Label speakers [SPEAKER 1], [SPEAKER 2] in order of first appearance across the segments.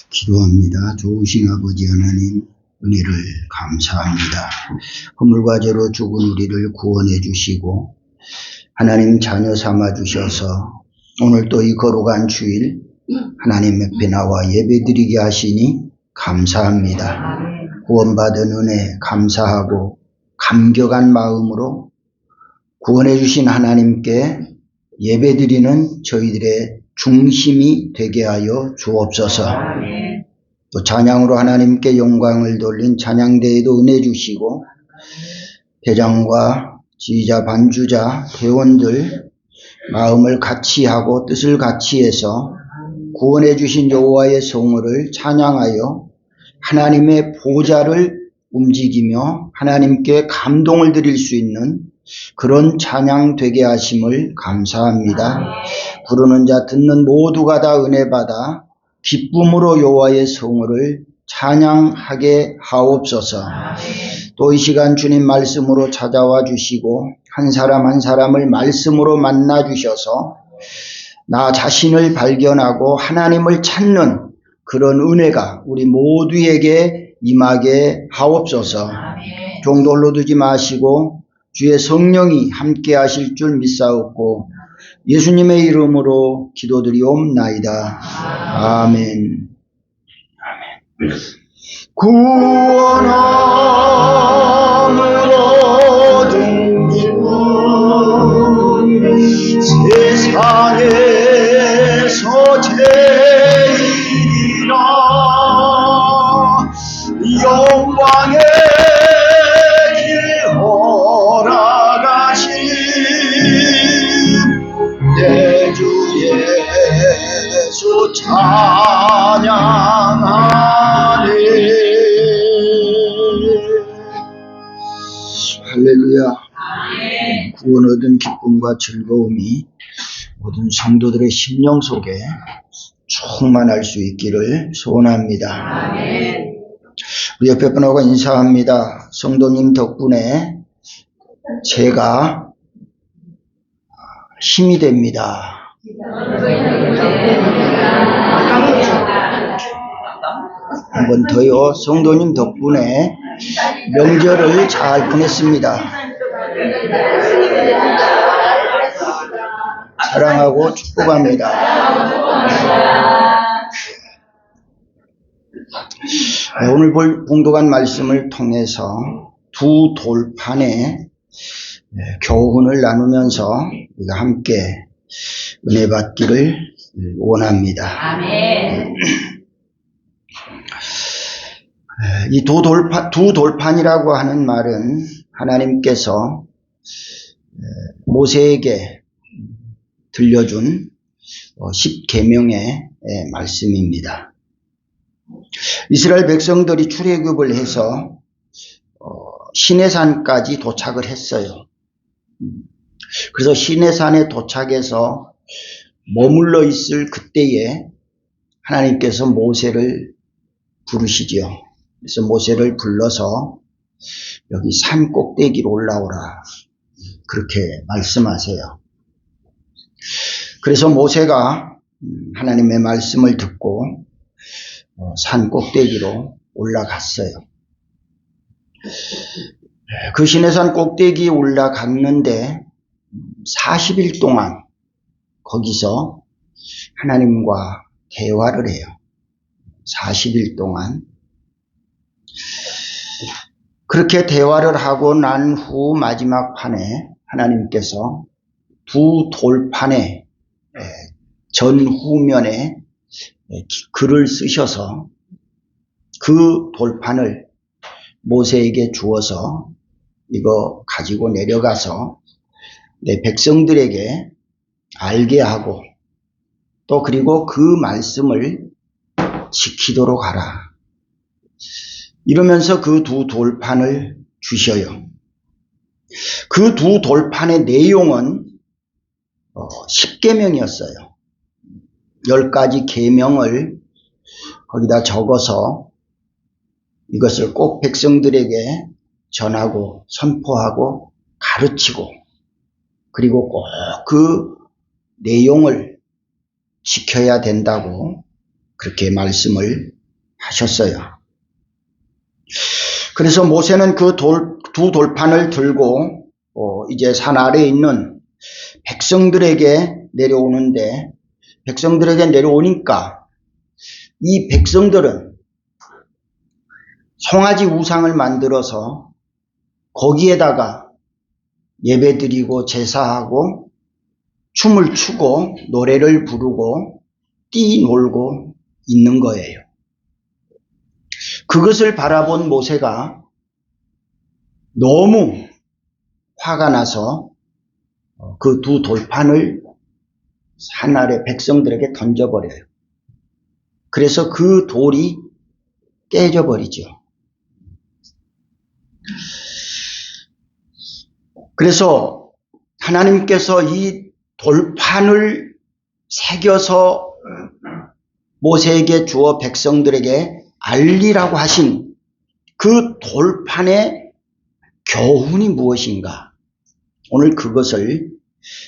[SPEAKER 1] 기도합니다. 좋으신 아버지 하나님, 은혜를 감사합니다. 허물과 죄로 죽은 우리를 구원해 주시고 하나님 자녀 삼아 주셔서 오늘 또 이 거룩한 주일 하나님 앞에 나와 예배드리게 하시니 감사합니다. 구원받은 은혜 감사하고 감격한 마음으로 구원해 주신 하나님께 예배드리는 저희들의 중심이 되게 하여 주옵소서. 또 찬양으로 하나님께 영광을 돌린 찬양대회도 은혜 주시고 대장과 지휘자, 반주자, 회원들 마음을 같이 하고 뜻을 같이 해서 구원해 주신 여호와의 성호를 찬양하여 하나님의 보좌를 움직이며 하나님께 감동을 드릴 수 있는 그런 찬양 되게 하심을 감사합니다. 부르는 자 듣는 모두가 다 은혜 받아 기쁨으로 여호와의 성호를 찬양하게 하옵소서. 또 이 시간 주님 말씀으로 찾아와 주시고 한 사람 한 사람을 말씀으로 만나 주셔서 나 자신을 발견하고 하나님을 찾는 그런 은혜가 우리 모두에게 임하게 하옵소서. 종돌로 두지 마시고 주의 성령이 함께 하실 줄 믿사옵고 예수님의 이름으로 기도드리옵나이다. 아멘. 구원함을 얻은 기쁨 세상에서 제일이라 영광의 길 허락하신 내 주 예수 찬양하네. 할렐루야. 구원 얻은 기쁨과 즐거움이 모든 성도들의 심령 속에 충만할 수 있기를 소원합니다. 우리 옆에 분하고 인사합니다. 성도님 덕분에 제가 힘이 됩니다. 한 번 더요. 성도님 덕분에 명절을 잘 보냈습니다. 사랑하고 축복합니다. 오늘 볼 봉독한 말씀을 통해서 두 돌판의 교훈을 나누면서 우리가 함께 은혜 받기를 원합니다. 아멘. 이 두 돌판이라고 하는 말은 하나님께서 모세에게 들려준 10계명의 말씀입니다. 이스라엘 백성들이 출애굽을 해서 시내산까지 도착을 했어요. 그래서 시내산에 도착해서 머물러 있을 그때에 하나님께서 모세를 부르시지요. 그래서 모세를 불러서 여기 산 꼭대기로 올라오라 그렇게 말씀하세요. 그래서 모세가 하나님의 말씀을 듣고 산 꼭대기로 올라갔어요. 그 시내산 꼭대기에 올라갔는데 40일 동안 거기서 하나님과 대화를 해요. 40일 동안. 그렇게 대화를 하고 난 후 마지막 판에 하나님께서 두 돌판의 전후면에 글을 쓰셔서 그 돌판을 모세에게 주어서 이거 가지고 내려가서 내 백성들에게 알게 하고 또 그리고 그 말씀을 지키도록 하라. 이러면서 그 두 돌판을 주셔요. 그 두 돌판의 내용은 10계명이었어요. 10가지 계명을 거기다 적어서 이것을 꼭 백성들에게 전하고 선포하고 가르치고 그리고 꼭 그 내용을 지켜야 된다고 그렇게 말씀을 하셨어요. 그래서 모세는 그 두 돌판을 들고 이제 산 아래에 있는 백성들에게 내려오는데, 백성들에게 내려오니까 이 백성들은 송아지 우상을 만들어서 거기에다가 예배드리고 제사하고 춤을 추고 노래를 부르고 뛰놀고 있는 거예요. 그것을 바라본 모세가 너무 화가 나서 그 두 돌판을 산 아래 백성들에게 던져버려요. 그래서 그 돌이 깨져버리죠. 그래서 하나님께서 이 돌판을 새겨서 모세에게 주어 백성들에게 알리라고 하신 그 돌판의 교훈이 무엇인가? 오늘 그것을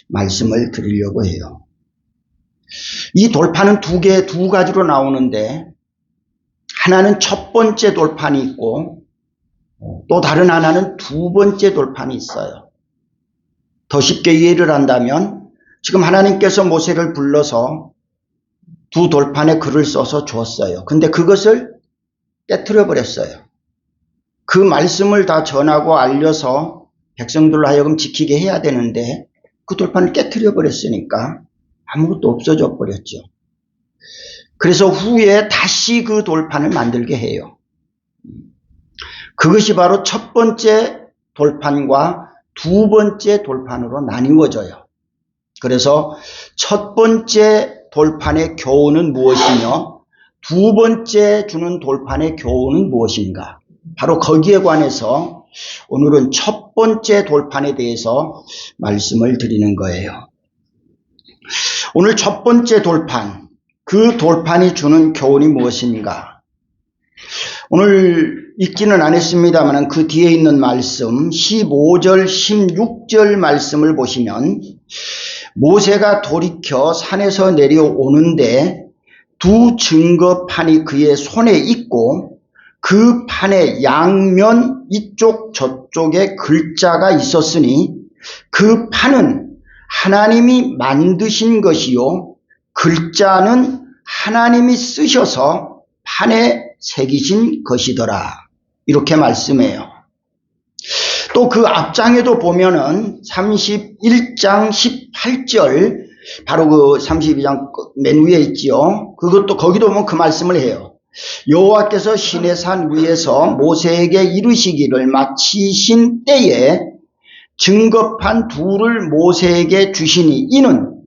[SPEAKER 1] 말씀을 드리려고 해요. 이 돌판은 두 가지로 나오는데, 하나는 첫 번째 돌판이 있고 또 다른 하나는 두 번째 돌판이 있어요. 더 쉽게 이해를 한다면, 지금 하나님께서 모세를 불러서 두 돌판에 글을 써서 줬어요. 근데 그것을 깨트려 버렸어요. 그 말씀을 다 전하고 알려서 백성들로 하여금 지키게 해야 되는데 그 돌판을 깨트려 버렸으니까 아무것도 없어져 버렸죠. 그래서 후에 다시 그 돌판을 만들게 해요. 그것이 바로 첫 번째 돌판과 두 번째 돌판으로 나뉘어져요. 그래서 첫 번째 돌판의 교훈은 무엇이며 두 번째 주는 돌판의 교훈은 무엇인가? 바로 거기에 관해서 오늘은 첫 번째 돌판에 대해서 말씀을 드리는 거예요. 오늘 첫 번째 돌판, 그 돌판이 주는 교훈이 무엇인가? 오늘 읽지는 않았습니다만 그 뒤에 있는 말씀 15절 16절 말씀을 보시면, 모세가 돌이켜 산에서 내려오는데 두 증거판이 그의 손에 있고 그 판의 양면 이쪽 저쪽에 글자가 있었으니 그 판은 하나님이 만드신 것이요 글자는 하나님이 쓰셔서 판에 새기신 것이더라. 이렇게 말씀해요. 또 그 앞장에도 보면은 31장 18절, 바로 그 32장 맨 위에 있지요. 그것도 거기도 보면 그 말씀을 해요. 여호와께서 시내산 위에서 모세에게 이르시기를 마치신 때에 증거판 둘을 모세에게 주시니 이는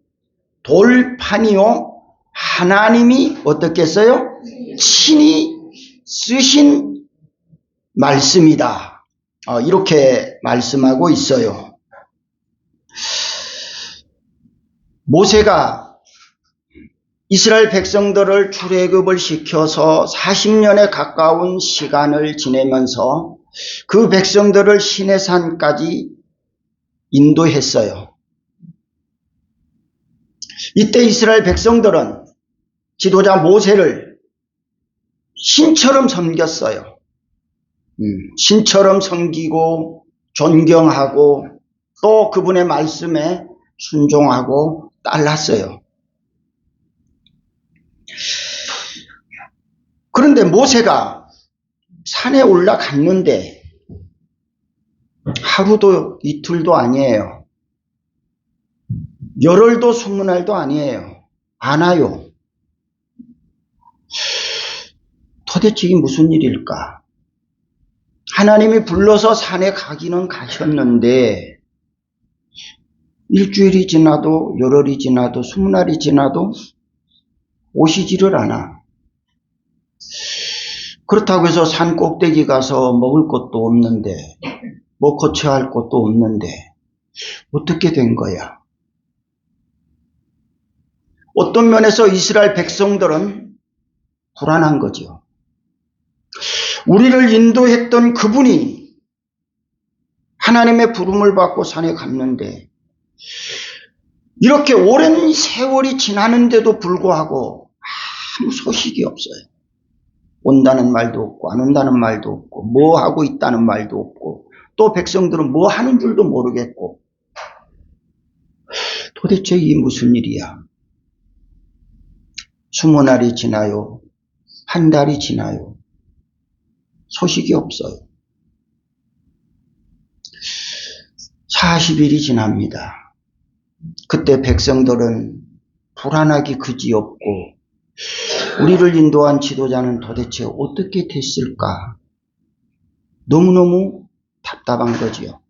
[SPEAKER 1] 돌판이요 하나님이 어떻게 써요? 친히 쓰신 말씀이다. 이렇게 말씀하고 있어요. 모세가 이스라엘 백성들을 출애굽을 시켜서 40년에 가까운 시간을 지내면서 그 백성들을 시내산까지 인도했어요. 이때 이스라엘 백성들은 지도자 모세를 신처럼 섬겼어요. 신처럼 섬기고 존경하고 또 그분의 말씀에 순종하고 따랐어요. 그런데 모세가 산에 올라갔는데 하루도 이틀도 아니에요. 열흘도 20날도 아니에요. 안 와요. 도대체 이게 무슨 일일까? 하나님이 불러서 산에 가기는 가셨는데 일주일이 지나도 열흘이 지나도 20날이 지나도 오시지를 않아. 그렇다고 해서 산 꼭대기 가서 먹을 것도 없는데 뭐 고쳐야 할 것도 없는데 어떻게 된 거야? 어떤 면에서 이스라엘 백성들은 불안한 거죠. 우리를 인도했던 그분이 하나님의 부름을 받고 산에 갔는데 이렇게 오랜 세월이 지나는데도 불구하고 아무 소식이 없어요. 온다는 말도 없고 안 온다는 말도 없고 뭐 하고 있다는 말도 없고 또 백성들은 뭐 하는 줄도 모르겠고 도대체 이게 무슨 일이야? 20날이 지나요. 한 달이 지나요. 소식이 없어요. 40일이 지납니다. 그때 백성들은 불안하기 그지없고 우리를 인도한 지도자는 도대체 어떻게 됐을까? 너무너무 답답한 거지요.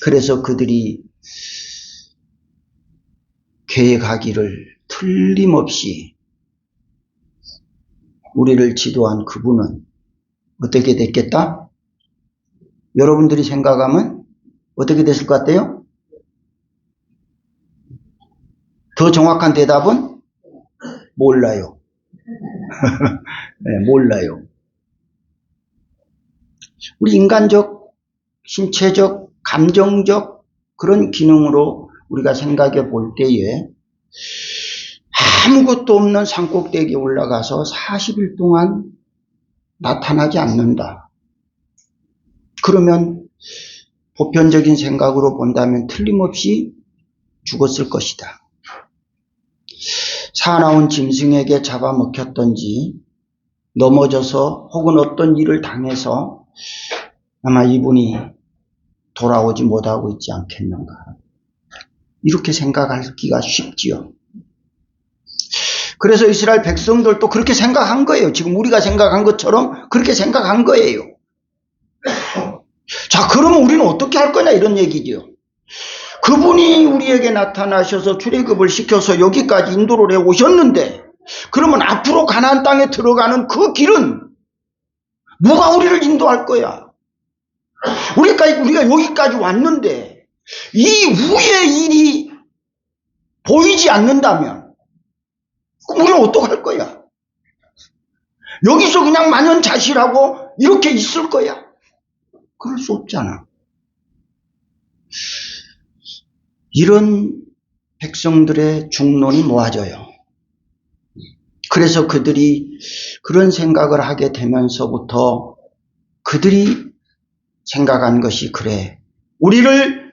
[SPEAKER 1] 그래서 그들이 계획하기를 틀림없이 우리를 지도한 그분은 어떻게 됐겠다? 여러분들이 생각하면 어떻게 됐을 것 같아요? 더 정확한 대답은 몰라요. 네, 몰라요. 우리 인간적, 신체적, 감정적 그런 기능으로 우리가 생각해 볼 때에 아무것도 없는 산꼭대기에 올라가서 40일 동안 나타나지 않는다. 그러면 보편적인 생각으로 본다면 틀림없이 죽었을 것이다. 사나운 짐승에게 잡아먹혔던지 넘어져서 혹은 어떤 일을 당해서 아마 이분이 돌아오지 못하고 있지 않겠는가. 이렇게 생각하기가 쉽지요. 그래서 이스라엘 백성들도 그렇게 생각한 거예요. 지금 우리가 생각한 것처럼 그렇게 생각한 거예요. 자, 그러면 우리는 어떻게 할 거냐 이런 얘기죠. 그분이 우리에게 나타나셔서 출애굽을 시켜서 여기까지 인도를 해 오셨는데 그러면 앞으로 가나안 땅에 들어가는 그 길은 누가 우리를 인도할 거야? 우리가 여기까지 왔는데 이 후의 일이 보이지 않는다면 우리는 어떡할 거야? 여기서 그냥 만연자실하고 이렇게 있을 거야? 그럴 수 없잖아. 이런 백성들의 중론이 모아져요. 그래서 그들이 그런 생각을 하게 되면서부터 그들이 생각한 것이 그래. 우리를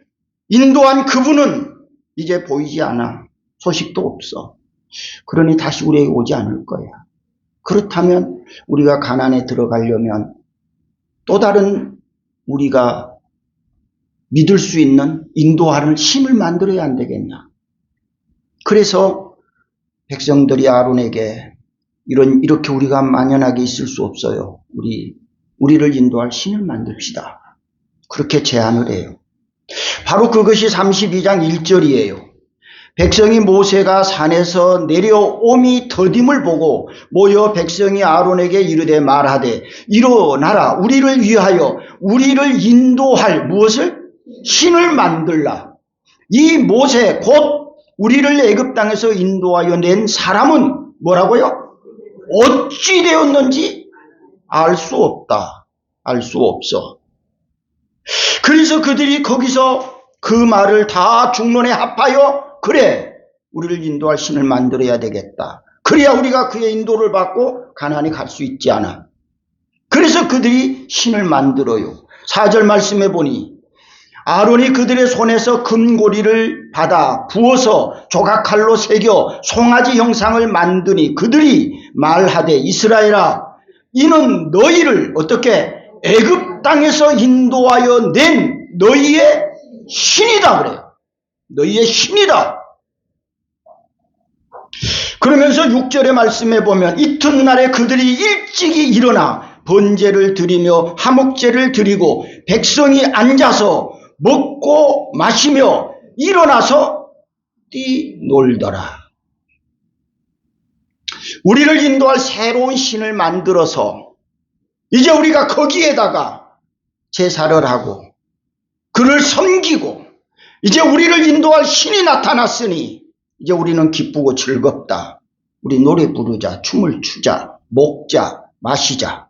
[SPEAKER 1] 인도한 그분은 이제 보이지 않아. 소식도 없어. 그러니 다시 우리에게 오지 않을 거야. 그렇다면 우리가 가나안에 들어가려면 또 다른 우리가 믿을 수 있는 인도하는 신을 만들어야 안 되겠냐. 그래서 백성들이 아론에게 이렇게 우리가 만연하게 있을 수 없어요. 우리를 인도할 신을 만듭시다. 그렇게 제안을 해요. 바로 그것이 32장 1절이에요. 백성이 모세가 산에서 내려옴이 더딤을 보고 모여 백성이 아론에게 이르되 말하되 일어나라 우리를 위하여 우리를 인도할 무엇을? 신을 만들라. 이 모세 곧 우리를 애굽 땅에서 인도하여 낸 사람은 뭐라고요? 어찌 되었는지 알 수 없다. 알 수 없어. 그래서 그들이 거기서 그 말을 다 중론에 합하여 그래 우리를 인도할 신을 만들어야 되겠다. 그래야 우리가 그의 인도를 받고 가나안에 갈 수 있지 않아. 그래서 그들이 신을 만들어요. 4절 말씀해 보니 아론이 그들의 손에서 금고리를 받아 부어서 조각칼로 새겨 송아지 형상을 만드니 그들이 말하되 이스라엘아 이는 너희를 어떻게 애굽 땅에서 인도하여 낸 너희의 신이다 그래요. 너희의 신이다. 그러면서 6절의 말씀에 보면 이튿날에 그들이 일찍이 일어나 번제를 드리며 화목제를 드리고 백성이 앉아서 먹고 마시며 일어나서 뛰놀더라. 우리를 인도할 새로운 신을 만들어서 이제 우리가 거기에다가 제사를 하고 그를 섬기고 이제 우리를 인도할 신이 나타났으니 이제 우리는 기쁘고 즐겁다. 우리 노래 부르자, 춤을 추자, 먹자, 마시자.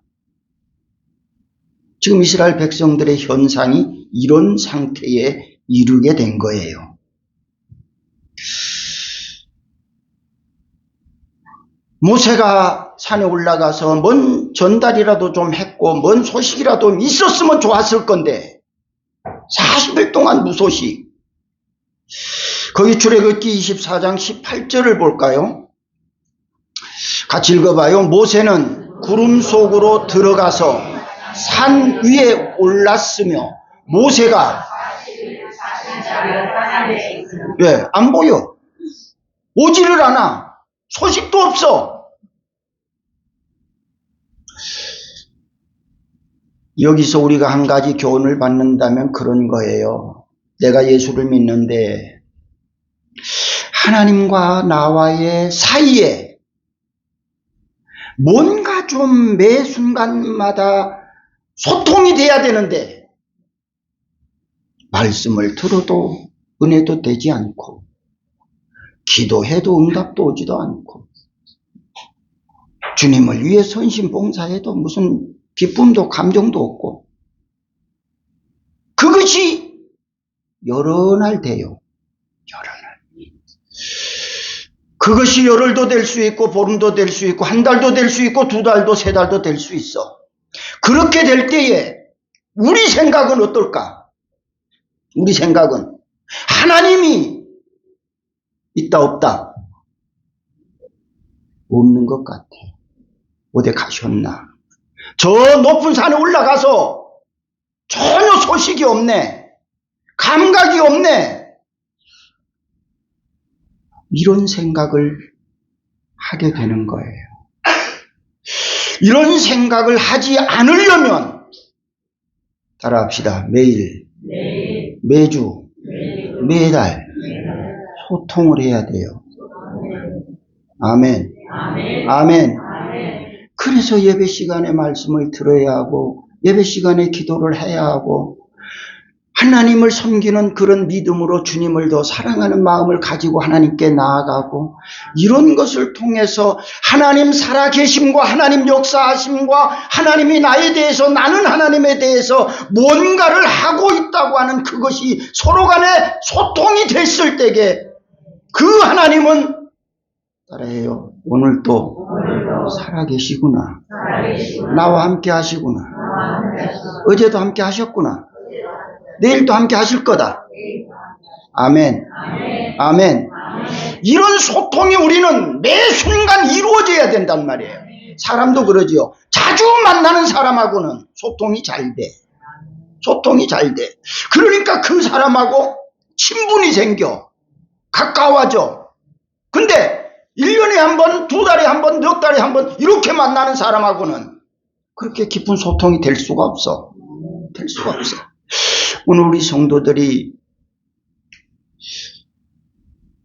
[SPEAKER 1] 지금 이스라엘 백성들의 현상이 이런 상태에 이르게 된 거예요. 모세가 산에 올라가서 뭔 전달이라도 좀 했고 뭔 소식이라도 있었으면 좋았을 건데 40일 동안 무소식. 거기 출애굽기 24장 18절을 볼까요? 같이 읽어봐요. 모세는 구름 속으로 들어가서 산 위에 올랐으며 모세가 왜? 안 보여. 오지를 않아. 소식도 없어. 여기서 우리가 한 가지 교훈을 받는다면 그런 거예요. 내가 예수를 믿는데 하나님과 나와의 사이에 뭔가 좀 매 순간마다 소통이 돼야 되는데 말씀을 들어도 은혜도 되지 않고 기도해도 응답도 오지도 않고 주님을 위해 선심봉사해도 무슨 기쁨도 감정도 없고 그것이 여러 날 돼요. 여러 날. 그것이 열흘도 될 수 있고 보름도 될 수 있고 한 달도 될 수 있고 두 달도 세 달도 될 수 있어. 그렇게 될 때에 우리 생각은 어떨까? 우리 생각은 하나님이 있다 없다? 없는 것 같아. 어디 가셨나? 저 높은 산에 올라가서 전혀 소식이 없네. 감각이 없네. 이런 생각을 하게 되는 거예요. 이런 생각을 하지 않으려면 따라합시다. 매일, 매주, 매달 소통을 해야 돼요. 아멘. 아멘. 그래서 예배 시간에 말씀을 들어야 하고 예배 시간에 기도를 해야 하고 하나님을 섬기는 그런 믿음으로 주님을 더 사랑하는 마음을 가지고 하나님께 나아가고 이런 것을 통해서 하나님 살아계심과 하나님 역사하심과 하나님이 나에 대해서 나는 하나님에 대해서 뭔가를 하고 있다고 하는 그것이 서로 간에 소통이 됐을 때에 그 하나님은 따라해요. 오늘도 살아계시구나. 나와 함께 하시구나. 어제도 함께 하셨구나. 내일도 함께 하실 거다. 아멘. 아멘. 이런 소통이 우리는 매 순간 이루어져야 된단 말이에요. 사람도 그러지요. 자주 만나는 사람하고는 소통이 잘 돼. 소통이 잘 돼. 그러니까 그 사람하고 친분이 생겨. 가까워져. 근데 1년에 한 번, 2달에 한 번, 넉 달에 한 번 이렇게 만나는 사람하고는 그렇게 깊은 소통이 될 수가 없어. 될 수가 없어. 오늘 우리 성도들이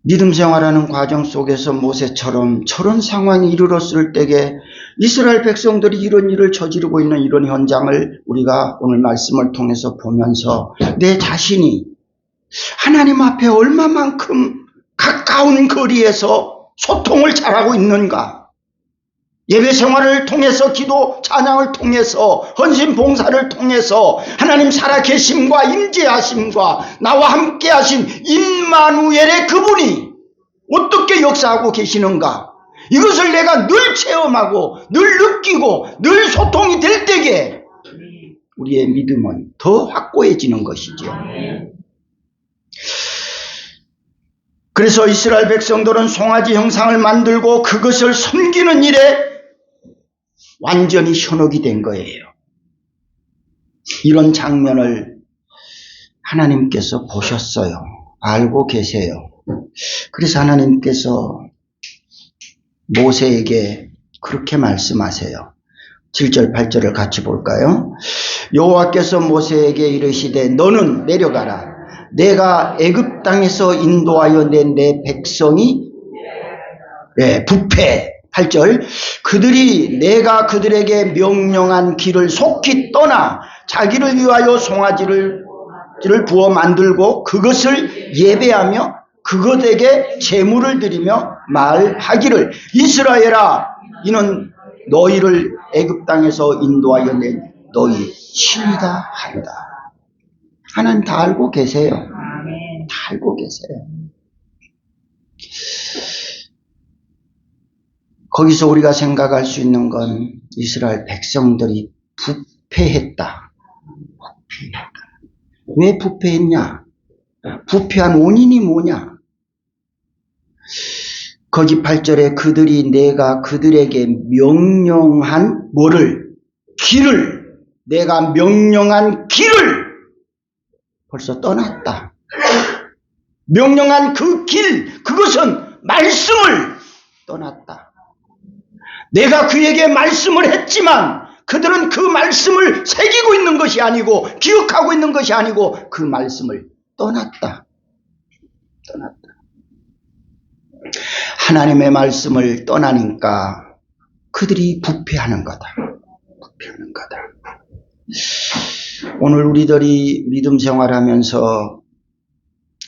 [SPEAKER 1] 믿음 생활하는 과정 속에서 모세처럼 저런 상황이 이르렀을 때에 이스라엘 백성들이 이런 일을 저지르고 있는 이런 현장을 우리가 오늘 말씀을 통해서 보면서 내 자신이 하나님 앞에 얼마만큼 가까운 거리에서 소통을 잘하고 있는가? 예배 생활을 통해서 기도 찬양을 통해서 헌신 봉사를 통해서 하나님 살아계심과 임재하심과 나와 함께 하신 임마누엘의 그분이 어떻게 역사하고 계시는가? 이것을 내가 늘 체험하고 늘 느끼고 늘 소통이 될 때에 우리의 믿음은 더 확고해지는 것이죠. 그래서 이스라엘 백성들은 송아지 형상을 만들고 그것을 섬기는 일에 완전히 현혹이 된 거예요. 이런 장면을 하나님께서 보셨어요. 알고 계세요. 그래서 하나님께서 모세에게 그렇게 말씀하세요. 7절 8절을 같이 볼까요? 여호와께서 모세에게 이르시되 너는 내려가라. 내가 애굽 땅에서 인도하여 낸 내 백성이 부패 8절 그들이 내가 그들에게 명령한 길을 속히 떠나 자기를 위하여 송아지를 부어 만들고 그것을 예배하며 그것에게 제물을 드리며 말하기를 이스라엘아 이는 너희를 애굽 땅에서 인도하여 낸 너희 신이다 한다. 하나님 다 알고 계세요. 다 알고 계세요. 거기서 우리가 생각할 수 있는 건 이스라엘 백성들이 부패했다. 왜 부패했냐? 부패한 원인이 뭐냐? 거기 8절에 그들이 내가 그들에게 명령한 뭐를? 길을, 내가 명령한 길을 벌써 떠났다. 명령한 그 길, 그것은 말씀을 떠났다. 내가 그에게 말씀을 했지만 그들은 그 말씀을 새기고 있는 것이 아니고 기억하고 있는 것이 아니고 그 말씀을 떠났다. 떠났다. 하나님의 말씀을 떠나니까 그들이 부패하는 거다. 부패하는 거다. 오늘 우리들이 믿음 생활하면서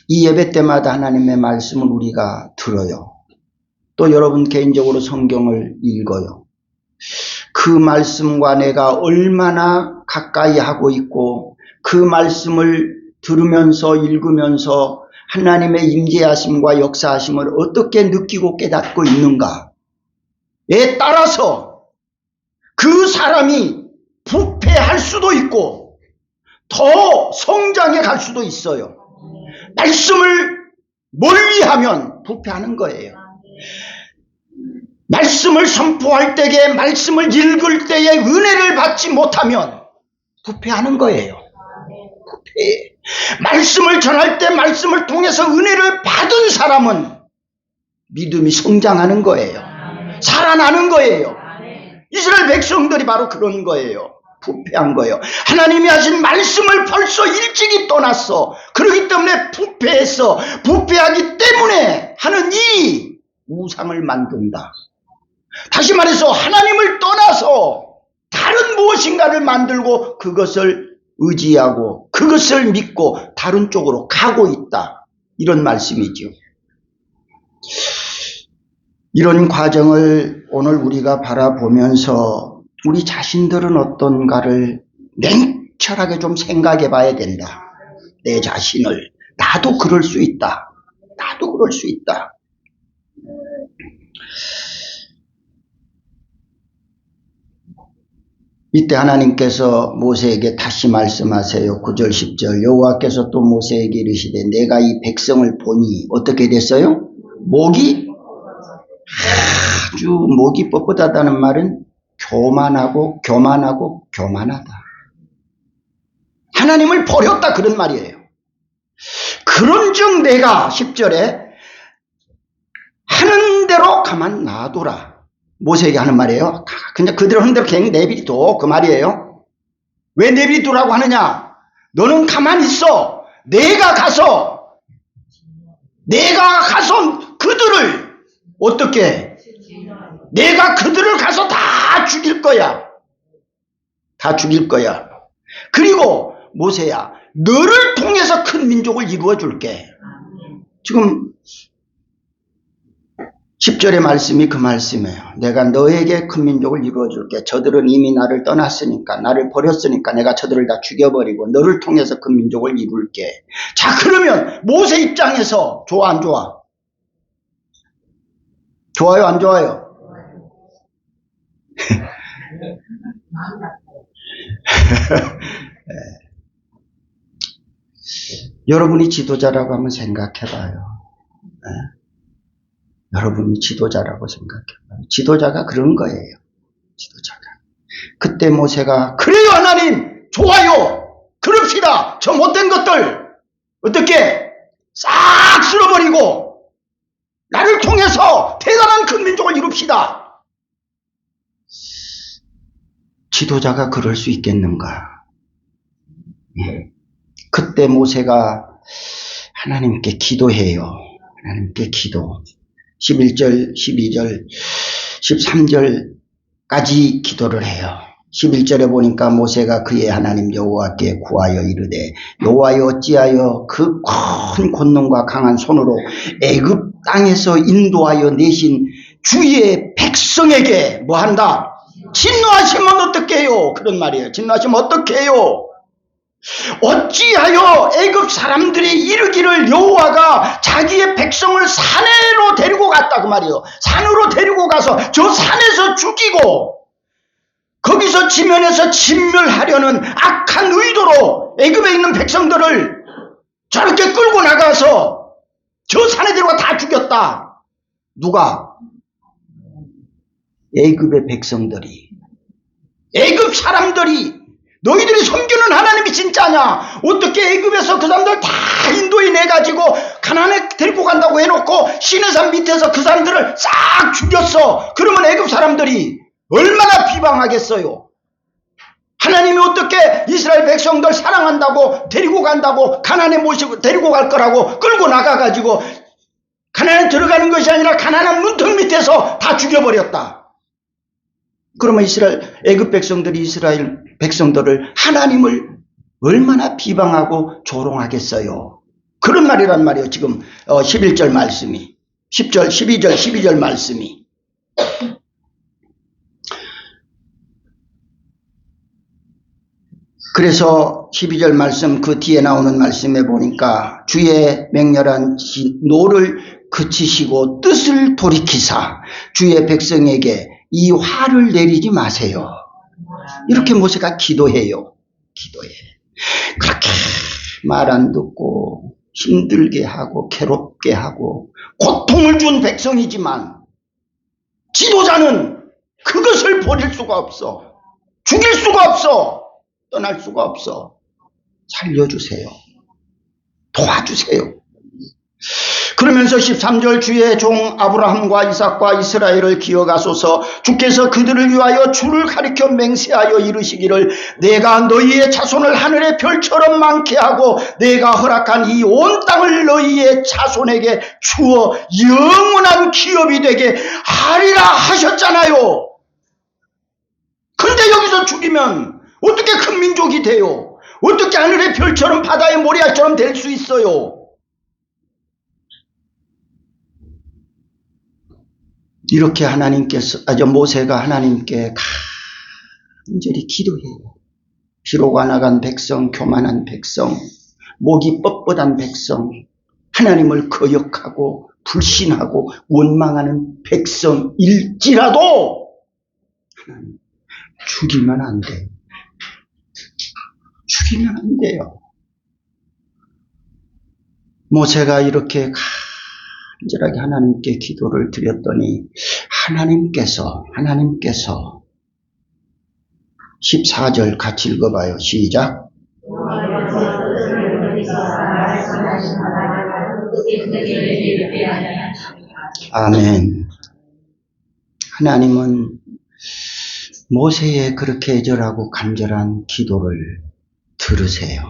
[SPEAKER 1] 이 예배 때마다 하나님의 말씀을 우리가 들어요. 또 여러분 개인적으로 성경을 읽어요. 그 말씀과 내가 얼마나 가까이 하고 있고 그 말씀을 들으면서 읽으면서 하나님의 임재하심과 역사하심을 어떻게 느끼고 깨닫고 있는가에 따라서 그 사람이 부패할 수도 있고 더 성장해 갈 수도 있어요. 말씀을 멀리하면 부패하는 거예요. 말씀을 선포할 때에 말씀을 읽을 때에 은혜를 받지 못하면 부패하는 거예요. 부패. 말씀을 전할 때 말씀을 통해서 은혜를 받은 사람은 믿음이 성장하는 거예요. 살아나는 거예요. 이스라엘 백성들이 바로 그런 거예요. 부패한 거예요. 하나님이 하신 말씀을 벌써 일찍이 떠났어. 그렇기 때문에 부패했어. 부패하기 때문에 하는 일이 우상을 만든다. 다시 말해서 하나님을 떠나서 다른 무엇인가를 만들고 그것을 의지하고 그것을 믿고 다른 쪽으로 가고 있다. 이런 말씀이죠. 이런 과정을 오늘 우리가 바라보면서 우리 자신들은 어떤가를 냉철하게 좀 생각해 봐야 된다. 내 자신을. 나도 그럴 수 있다. 나도 그럴 수 있다. 이때 하나님께서 모세에게 다시 말씀하세요. 9절 10절 여호와께서 또 모세에게 이르시되 내가 이 백성을 보니 어떻게 됐어요? 목이 아주 목이 뻣뻣하다는 말은 교만하고 교만하다. 하나님을 버렸다 그런 말이에요. 그런즉 내가 10절에 하는 대로 가만 놔둬라. 모세에게 하는 말이에요. 그냥 그대로 하는 대로 그냥 내비둬 그 말이에요. 왜 내비두라고 하느냐? 너는 가만히 있어. 내가 가서 그들을 어떻게? 내가 그들을 가서 다 죽일 거야. 다 죽일 거야. 그리고 모세야, 너를 통해서 큰 민족을 이루어 줄게. 지금 10절의 말씀이 그 말씀이에요. 내가 너에게 큰 민족을 이루어 줄게. 저들은 이미 나를 떠났으니까, 나를 버렸으니까 내가 저들을 다 죽여버리고 너를 통해서 큰 민족을 이룰게. 자, 그러면 모세 입장에서 좋아 안 좋아? 좋아요 안 좋아요? 여러분이 지도자라고 한번 생각해봐요. 여러분이 지도자라고 생각해봐요. 지도자가 그런 거예요. 지도자가. 그때 모세가 그래요 하나님 좋아요. 그럽시다. 저 못된 것들 어떻게 싹 쓸어버리고 나를 통해서 대단한 큰 민족을 이룹시다. 지도자가 그럴 수 있겠는가? 그때 모세가 하나님께 기도해요. 하나님께 기도. 11절, 12절, 13절까지 기도를 해요. 11절에 보니까 모세가 그의 하나님 여호와께 구하여 이르되 여호와여 어찌하여 그 큰 권능과 강한 손으로 애굽 땅에서 인도하여 내신 주의 백성에게 뭐한다? 진노하시면 어떻게 해요? 그런 말이에요. 진노하시면 어떻게 해요? 어찌하여 애굽 사람들이 이르기를 여호와가 자기의 백성을 산으로 데리고 갔다 그 말이에요. 산으로 데리고 가서 저 산에서 죽이고 거기서 지면에서 진멸하려는 악한 의도로 애굽에 있는 백성들을 저렇게 끌고 나가서 저 산에 데리고 다 죽였다. 누가? 애굽의 백성들이, 애굽 사람들이. 너희들이 섬기는 하나님이 진짜냐? 어떻게 애굽에서 그 사람들 다 인도해 내가지고 가나안에 데리고 간다고 해놓고 시내산 밑에서 그 사람들을 싹 죽였어. 그러면 애굽 사람들이 얼마나 비방하겠어요? 하나님이 어떻게 이스라엘 백성들 사랑한다고 데리고 간다고 가나안에 모시고 데리고 갈 거라고 끌고 나가가지고 가나안에 들어가는 것이 아니라 가나안 문턱 밑에서 다 죽여버렸다. 그러면 애굽 백성들이 이스라엘 백성들을 하나님을 얼마나 비방하고 조롱하겠어요. 그런 말이란 말이에요. 지금 11절 말씀이 10절 12절 12절 말씀이. 그래서 12절 말씀 그 뒤에 나오는 말씀에 보니까 주의 맹렬한 노를 그치시고 뜻을 돌이키사 주의 백성에게 이 화를 내리지 마세요. 이렇게 모세가 기도해요. 기도해. 그렇게 말 안 듣고 힘들게 하고 괴롭게 하고 고통을 준 백성이지만 지도자는 그것을 버릴 수가 없어. 죽일 수가 없어. 떠날 수가 없어. 살려주세요. 도와주세요. 그러면서 13절 주의 종 아브라함과 이삭과 이스라엘을 기억하소서. 주께서 그들을 위하여 주를 가리켜 맹세하여 이르시기를 내가 너희의 자손을 하늘의 별처럼 많게 하고 내가 허락한 이 온 땅을 너희의 자손에게 주어 영원한 기업이 되게 하리라 하셨잖아요. 근데 여기서 죽이면 어떻게 큰 민족이 돼요? 어떻게 하늘의 별처럼 바다의 모래알처럼 될 수 있어요? 이렇게 모세가 하나님께 간절히 기도해요. 비록 안아간 백성, 교만한 백성, 목이 뻣뻣한 백성, 하나님을 거역하고 불신하고 원망하는 백성일지라도 하나님 죽이면 안 돼요. 죽이면 안 돼요. 모세가 이렇게 간절하게 하나님께 기도를 드렸더니 하나님께서 14절 같이 읽어봐요. 시작. 아멘. 하나님은 모세의 그렇게 애절하고 간절한 기도를 들으세요.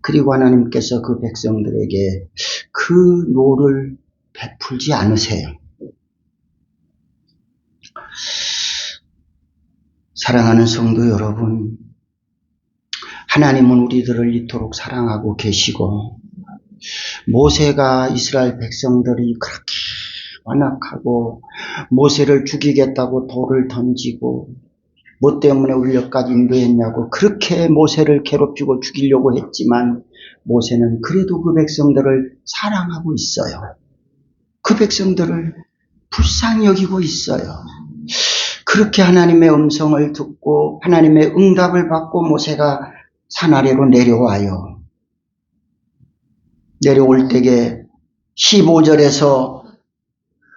[SPEAKER 1] 그리고 하나님께서 그 백성들에게 그 노를 베풀지 않으세요. 사랑하는 성도 여러분, 하나님은 우리들을 이토록 사랑하고 계시고 모세가 이스라엘 백성들이 그렇게 완악하고 모세를 죽이겠다고 돌을 던지고 뭐 때문에 우리 여기까지 인도했냐고 그렇게 모세를 괴롭히고 죽이려고 했지만 모세는 그래도 그 백성들을 사랑하고 있어요. 그 백성들을 불쌍히 여기고 있어요. 그렇게 하나님의 음성을 듣고 하나님의 응답을 받고 모세가 산 아래로 내려와요. 내려올 때에 15절에서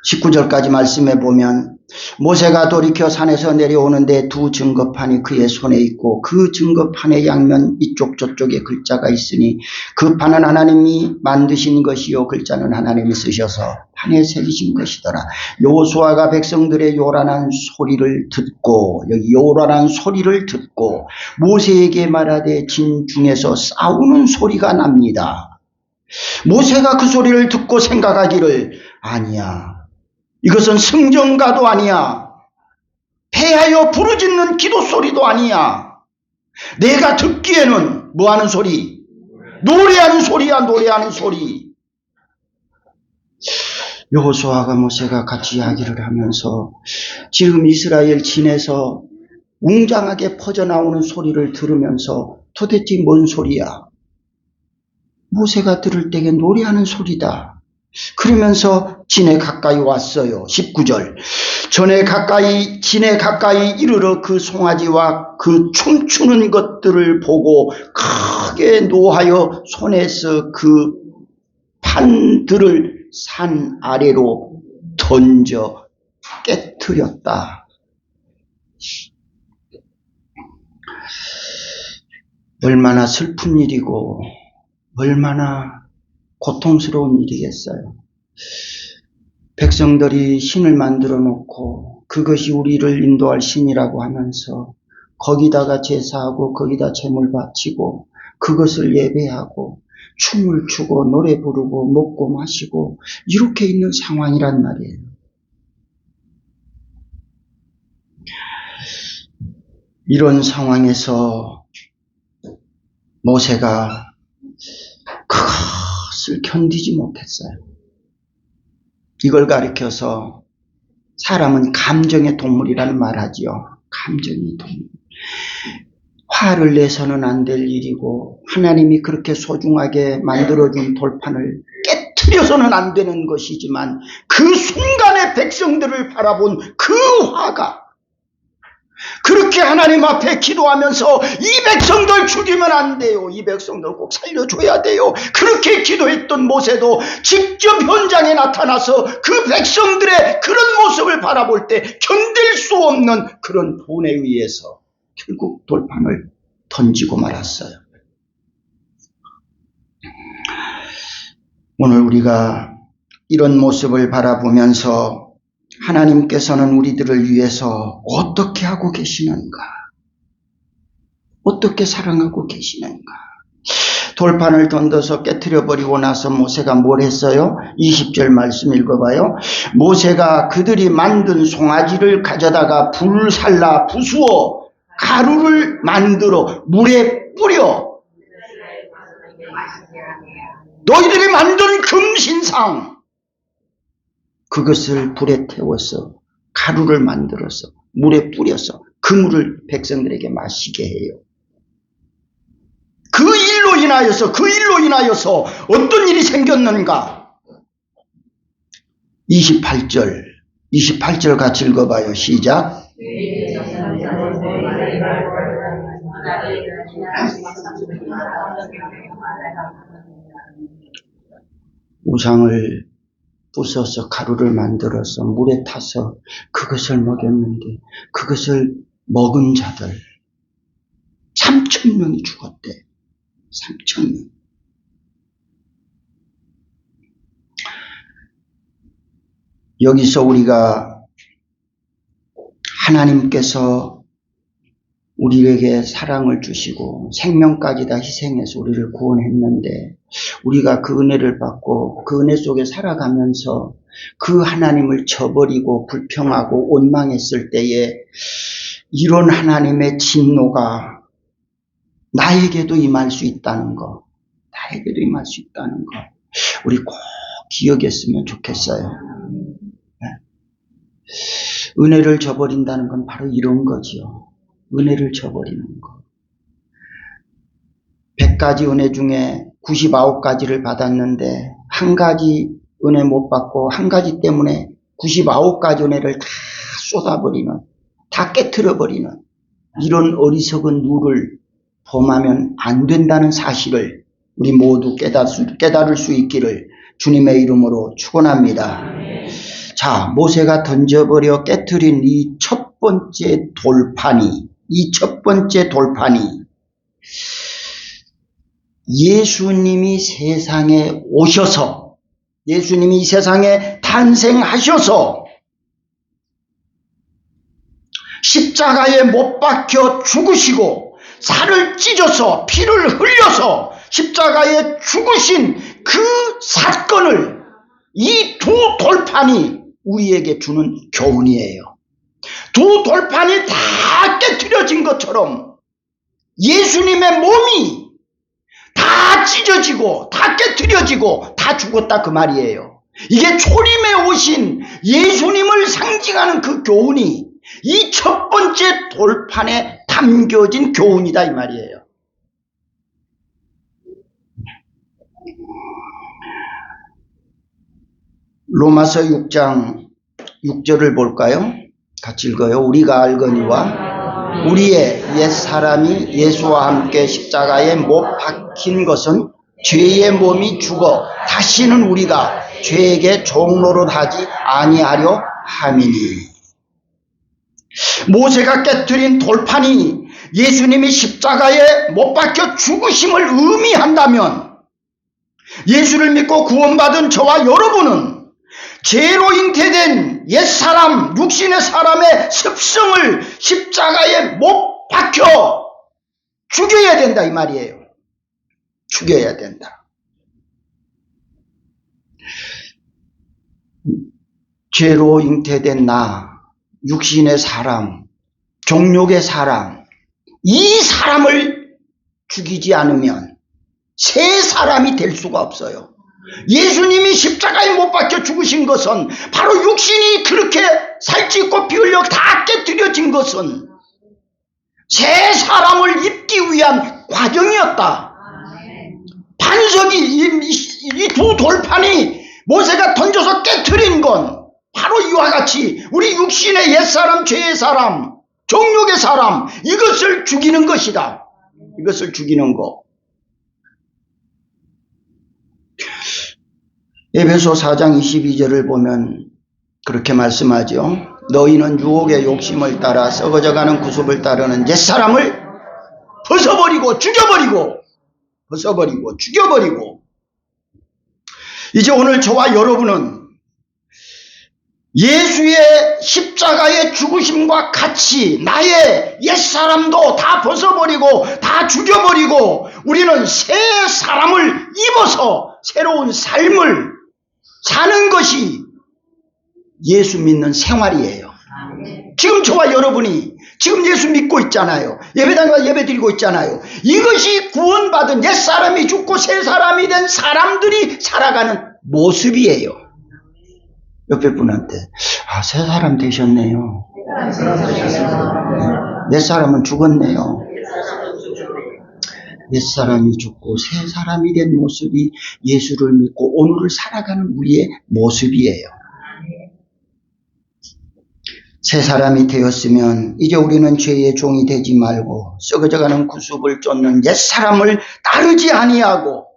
[SPEAKER 1] 19절까지 말씀해 보면 모세가 돌이켜 산에서 내려오는데 두 증거판이 그의 손에 있고 그 증거판의 양면 이쪽 저쪽에 글자가 있으니 그 판은 하나님이 만드신 것이요 글자는 하나님이 쓰셔서 판에 새기신 것이더라. 여호수아가 백성들의 요란한 소리를 듣고 여기 요란한 소리를 듣고 모세에게 말하되 진 중에서 싸우는 소리가 납니다. 모세가 그 소리를 듣고 생각하기를 아니야. 이것은 승전가도 아니야. 패하여 부르짖는 기도 소리도 아니야. 내가 듣기에는 뭐하는 소리? 노래하는 소리야. 노래하는 소리. 여호수아가 모세가 같이 이야기를 하면서 지금 이스라엘 진에서 웅장하게 퍼져나오는 소리를 들으면서 도대체 뭔 소리야? 모세가 들을 때에 노래하는 소리다. 그러면서 진에 가까이 왔어요. 19절. 진에 가까이 이르러 그 송아지와 그 춤추는 것들을 보고 크게 노하여 손에서 그 판들을 산 아래로 던져 깨트렸다. 얼마나 슬픈 일이고 얼마나 고통스러운 일이겠어요. 백성들이 신을 만들어 놓고 그것이 우리를 인도할 신이라고 하면서 거기다가 제사하고 거기다 제물 바치고 그것을 예배하고 춤을 추고 노래 부르고 먹고 마시고 이렇게 있는 상황이란 말이에요. 이런 상황에서 모세가 그것을 견디지 못했어요. 이걸 가리켜서 사람은 감정의 동물이라는 말 하지요. 감정의 동물. 화를 내서는 안 될 일이고 하나님이 그렇게 소중하게 만들어준 돌판을 깨트려서는 안 되는 것이지만 그 순간에 백성들을 바라본 그 화가 그렇게 하나님 앞에 기도하면서 이 백성들 죽이면 안 돼요. 이 백성들 꼭 살려줘야 돼요. 그렇게 기도했던 모세도 직접 현장에 나타나서 그 백성들의 그런 모습을 바라볼 때 견딜 수 없는 그런 분에 의해서 결국 돌판을 던지고 말았어요. 오늘 우리가 이런 모습을 바라보면서 하나님께서는 우리들을 위해서 어떻게 하고 계시는가? 어떻게 사랑하고 계시는가? 돌판을 던져서 깨트려버리고 나서 모세가 뭘 했어요? 20절 말씀 읽어봐요. 모세가 그들이 만든 송아지를 가져다가 불살라 부수어 가루를 만들어 물에 뿌려 너희들이 만든 금신상 그것을 불에 태워서 가루를 만들어서 물에 뿌려서 그 물을 백성들에게 마시게 해요. 그 일로 인하여서 어떤 일이 생겼는가? 28절 같이 읽어봐요. 시작. 우상을 부숴서 가루를 만들어서 물에 타서 그것을 먹였는데 그것을 먹은 자들 3,000명이 죽었대. 3,000명. 여기서 우리가 하나님께서 우리에게 사랑을 주시고 생명까지 다 희생해서 우리를 구원했는데 우리가 그 은혜를 받고 그 은혜 속에 살아가면서 그 하나님을 저버리고 불평하고 원망했을 때에 이런 하나님의 진노가 나에게도 임할 수 있다는 거, 우리 꼭 기억했으면 좋겠어요. 은혜를 저버린다는 건 바로 이런 거지요. 은혜를 저버리는 거. 100가지 은혜 중에 99가지를 받았는데 한 가지 은혜 못 받고 한 가지 때문에 99가지 은혜를 다 쏟아버리는, 다 깨트려버리는 이런 어리석은 누를 범하면 안 된다는 사실을 우리 모두 깨달을 수 있기를 주님의 이름으로 축원합니다. 자, 모세가 던져버려 깨트린 이 첫 번째 돌판이 예수님이 세상에 오셔서, 예수님이 이 세상에 탄생하셔서 십자가에 못 박혀 죽으시고 살을 찢어서 피를 흘려서 십자가에 죽으신 그 사건을 이 두 돌판이 우리에게 주는 교훈이에요. 두 돌판이 다 깨트려진 것처럼 예수님의 몸이 다 찢어지고 다 깨트려지고 다 죽었다 그 말이에요. 이게 초림에 오신 예수님을 상징하는 그 교훈이 이 첫 번째 번째 돌판에 담겨진 교훈이다 이 말이에요. 로마서 6장 6절을 볼까요? 같이 읽어요. 우리가 알거니와 우리의 옛사람이 예수와 함께 십자가에 못 박힌 것은 죄의 몸이 죽어 다시는 우리가 죄에게 종노릇하지 아니하려 함이니. 모세가 깨뜨린 돌판이 예수님이 십자가에 못 박혀 죽으심을 의미한다면 예수를 믿고 구원받은 저와 여러분은 죄로 잉태된 옛사람, 육신의 사람의 습성을 십자가에 못 박혀 죽여야 된다 이 말이에요. 죽여야 된다. 죄로 잉태된 나, 육신의 사람, 정욕의 사람, 이 사람을 죽이지 않으면 새 사람이 될 수가 없어요. 예수님이 십자가에 못 박혀 죽으신 것은 바로 육신이 그렇게 살찌고 피 흘려 다 깨뜨려진 것은 새 사람을 입기 위한 과정이었다. 반석이 이 두 돌판이 모세가 던져서 깨뜨린 건 바로 이와 같이 우리 육신의 옛사람, 죄의 사람, 정욕의 사람 이것을 죽이는 것이다. 이것을 죽이는 거. 에베소 4장 22절을 보면 그렇게 말씀하죠. 너희는 유혹의 욕심을 따라 썩어져가는 구습을 따르는 옛사람을 벗어버리고 죽여버리고 이제 오늘 저와 여러분은 예수의 십자가의 죽으심과 같이 나의 옛사람도 다 벗어버리고 다 죽여버리고 우리는 새 사람을 입어서 새로운 삶을 사는 것이 예수 믿는 생활이에요. 지금 저와 여러분이 지금 예수 믿고 있잖아요. 예배당에 가서 예배 드리고 있잖아요. 이것이 구원받은 옛사람이 죽고 새 사람이 된 사람들이 살아가는 모습이에요. 옆에 분한테 새 사람 되셨네요. 옛사람은 죽었네요. 옛사람이 죽고 새 사람이 된 모습이 예수를 믿고 오늘을 살아가는 우리의 모습이에요. 새 사람이 되었으면 이제 우리는 죄의 종이 되지 말고 썩어져가는 구습을 쫓는 옛사람을 따르지 아니하고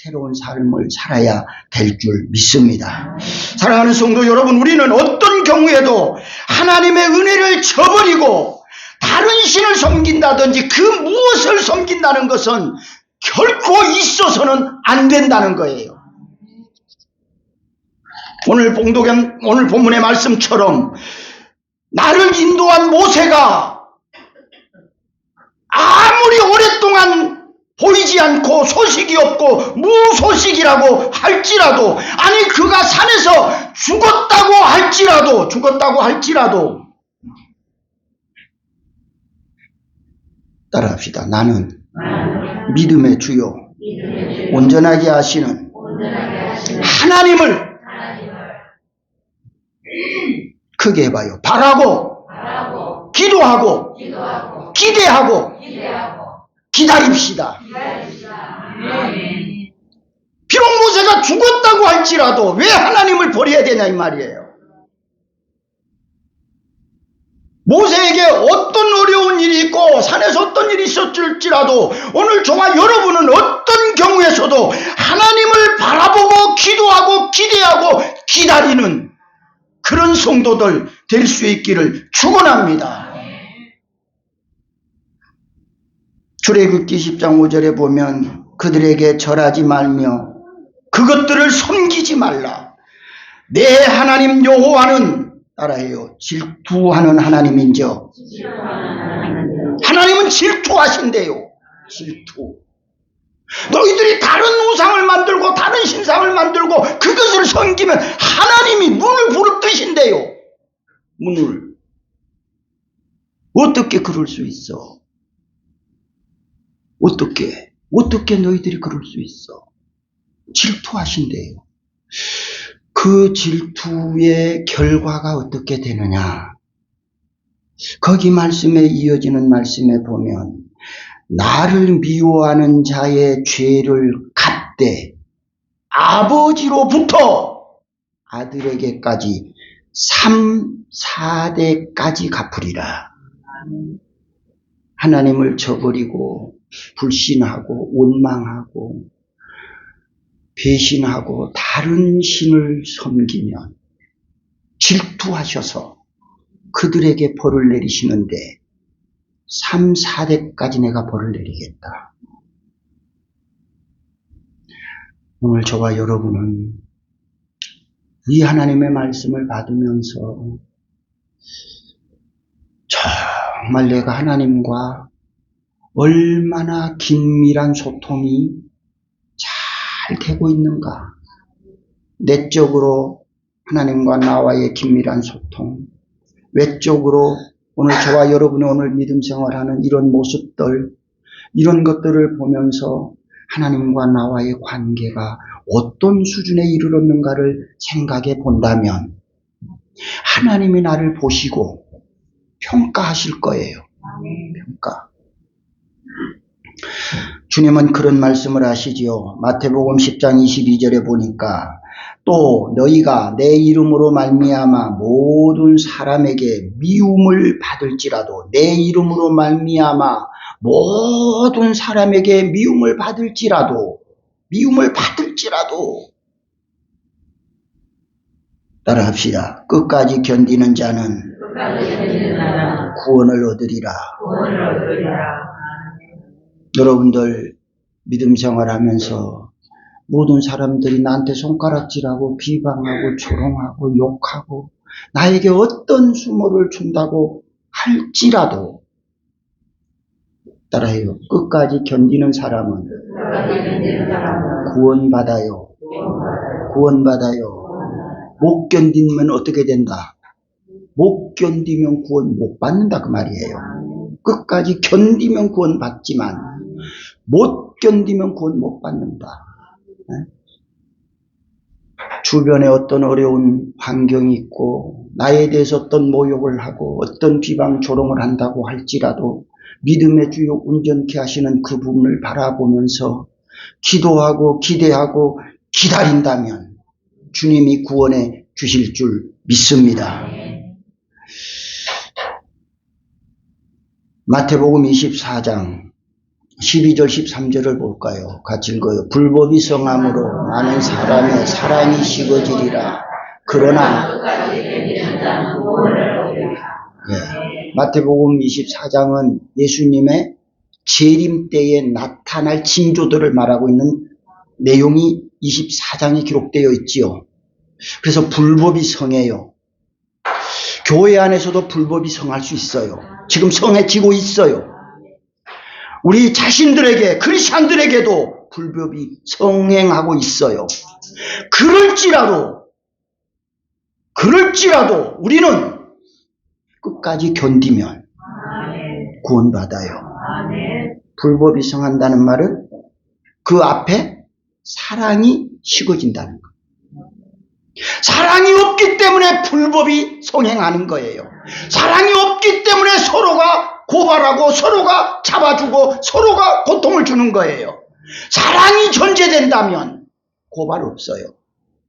[SPEAKER 1] 새로운 삶을 살아야 될 줄 믿습니다. 사랑하는 성도 여러분, 우리는 어떤 경우에도 하나님의 은혜를 저버리고 다른 신을 섬긴다든지 그 무엇을 섬긴다는 것은 결코 있어서는 안 된다는 거예요. 오늘 본문의 말씀처럼 나를 인도한 모세가 아무리 오랫동안 보이지 않고 소식이 없고 무소식이라고 할지라도, 아니 그가 산에서 죽었다고 할지라도 따라합시다. 나는 믿음의 주요 온전하게 하시는 하나님을 크게 해봐요. 바라고 기도하고 기대하고 기다립시다. 비록 모세가 죽었다고 할지라도 왜 하나님을 버려야 되냐 이 말이에요. 모세에게 어떤 어려운 일이 있고 산에서 어떤 일이 있었을지라도 오늘 저와 여러분은 어떤 경우에서도 하나님을 바라보고 기도하고 기대하고 기다리는 그런 성도들 될 수 있기를 축원합니다. 출애굽기 10장 5절에 보면 그들에게 절하지 말며 그것들을 섬기지 말라. 내 하나님 여호와는 따라해요. 질투하는 하나님인저. 하나님은 질투하신대요. 질투. 너희들이 다른 우상을 만들고 다른 신상을 만들고 그것을 섬기면 하나님이 문을 부릅뜨신대요. 문을. 어떻게 그럴 수 있어? 어떻게 너희들이 그럴 수 있어? 질투하신대요. 그 질투의 결과가 어떻게 되느냐? 거기 말씀에 이어지는 말씀에 보면 나를 미워하는 자의 죄를 갚되 아버지로부터 아들에게까지 3, 4대까지 갚으리라. 하나님을 저버리고 불신하고 원망하고 배신하고 다른 신을 섬기면 질투하셔서 그들에게 벌을 내리시는데 3, 4대까지 내가 벌을 내리겠다. 오늘 저와 여러분은 이 하나님의 말씀을 받으면서 정말 내가 하나님과 얼마나 긴밀한 소통이 잘 되고 있는가. 내적으로 하나님과 나와의 긴밀한 소통, 외적으로 오늘 저와 여러분이 오늘 믿음 생활하는 이런 모습들, 이런 것들을 보면서 하나님과 나와의 관계가 어떤 수준에 이르렀는가를 생각해 본다면 하나님이 나를 보시고 평가하실 거예요. 평가. 주님은 그런 말씀을 하시지요. 마태복음 10장 22절에 보니까 또 너희가 내 이름으로 말미암아 모든 사람에게 미움을 받을지라도 내 이름으로 말미암아 모든 사람에게 미움을 받을지라도 따라합시다. 끝까지 견디는 자는 구원을 얻으리라. 여러분들 믿음 생활하면서 모든 사람들이 나한테 손가락질하고 비방하고 조롱하고 욕하고 나에게 어떤 수모를 준다고 할지라도 따라해요. 끝까지 견디는 사람은 구원받아요. 못 견디면 어떻게 된다? 못 견디면 구원 못 받는다 그 말이에요. 끝까지 견디면 구원 받지만 못 견디면 구원 못 받는다. 주변에 어떤 어려운 환경이 있고 나에 대해서 어떤 모욕을 하고 어떤 비방 조롱을 한다고 할지라도 믿음의 주요 온전케 하시는 그 부분을 바라보면서 기도하고 기대하고 기다린다면 주님이 구원해 주실 줄 믿습니다. 마태복음 24장 12절 13절을 볼까요? 같이 읽어요. 불법이 성함으로 많은 사람의 사랑이 식어지리라. 그러나 마태복음 24장은 예수님의 재림 때에 나타날 징조들을 말하고 있는 내용이 24장에 기록되어 있지요. 그래서 불법이 성해요. 교회 안에서도 불법이 성할 수 있어요. 지금 성해지고 있어요. 우리 자신들에게, 크리스찬들에게도 불법이 성행하고 있어요. 그럴지라도 우리는 끝까지 견디면 구원받아요. 불법이 성한다는 말은 그 앞에 사랑이 식어진다는 것. 사랑이 없기 때문에 불법이 성행하는 거예요. 사랑이 없기 때문에 서로가 고발하고 서로가 잡아주고 서로가 고통을 주는 거예요. 사랑이 존재된다면 고발 없어요.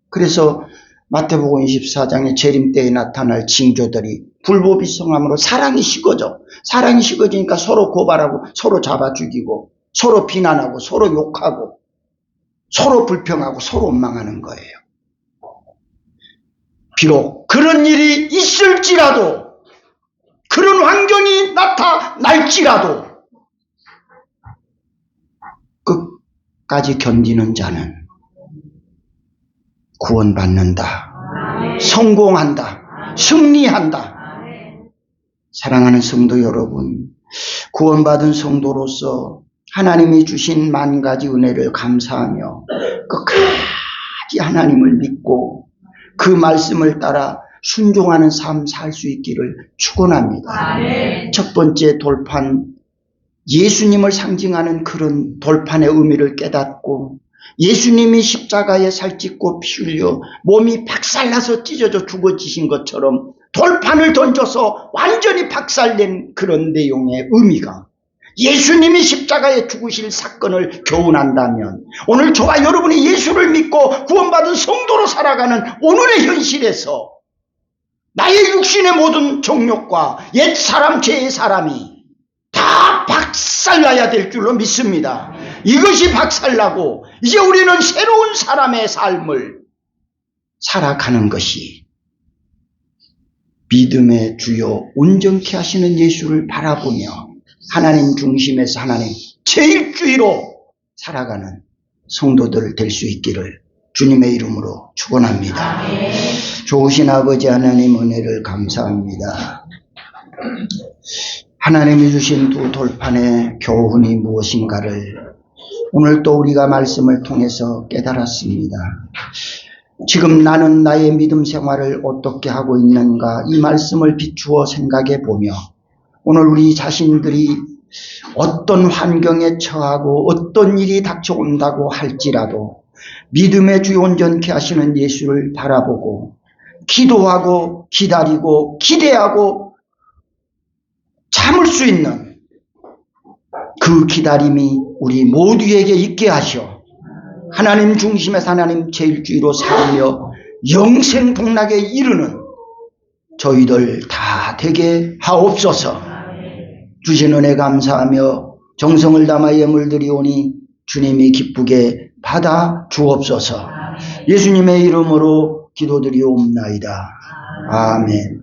[SPEAKER 1] 그래서 마태복음 24장의 재림 때에 나타날 징조들이 불법이 성함으로 사랑이 식어져. 사랑이 식어지니까 서로 고발하고 서로 잡아 죽이고 서로 비난하고 서로 욕하고 서로 불평하고 서로 원망하는 거예요. 비록 그런 일이 있을지라도 그런 환경이 나타날지라도 끝까지 견디는 자는 구원받는다. 성공한다. 승리한다. 사랑하는 성도 여러분, 구원받은 성도로서 하나님이 주신 만 가지 은혜를 감사하며 끝까지 하나님을 믿고 그 말씀을 따라 순종하는 삶 살 수 있기를 축원합니다. 첫 번째 돌판, 예수님을 상징하는 그런 돌판의 의미를 깨닫고 예수님이 십자가에 살찢고 피 흘려 몸이 박살나서 찢어져 죽어지신 것처럼 돌판을 던져서 완전히 박살낸 그런 내용의 의미가 예수님이 십자가에 죽으실 사건을 교훈한다면 오늘 저와 여러분이 예수를 믿고 구원받은 성도로 살아가는 오늘의 현실에서 나의 육신의 모든 정욕과 옛 사람 죄의 사람이 다 박살나야 될 줄로 믿습니다. 이것이 박살나고 이제 우리는 새로운 사람의 삶을 살아가는 것이 믿음의 주요 온전케 하시는 예수를 바라보며 하나님 중심에서 하나님 제일주의로 살아가는 성도들 될 수 있기를 주님의 이름으로 축원합니다. 좋으신 아버지 하나님 은혜를 감사합니다. 하나님이 주신 두 돌판의 교훈이 무엇인가를 오늘 또 우리가 말씀을 통해서 깨달았습니다. 지금 나는 나의 믿음 생활을 어떻게 하고 있는가 이 말씀을 비추어 생각해 보며 오늘 우리 자신들이 어떤 환경에 처하고 어떤 일이 닥쳐온다고 할지라도 믿음의 주 온전케 하시는 예수를 바라보고 기도하고 기다리고 기대하고 참을 수 있는 그 기다림이 우리 모두에게 있게 하셔 하나님 중심에서 하나님 제일주의로 살며 영생 복락에 이르는 저희들 다 되게 하옵소서. 주신 은혜 감사하며 정성을 담아 예물 드리오니 주님이 기쁘게 받아 주옵소서. 예수님의 이름으로 기도드리옵나이다. 아멘.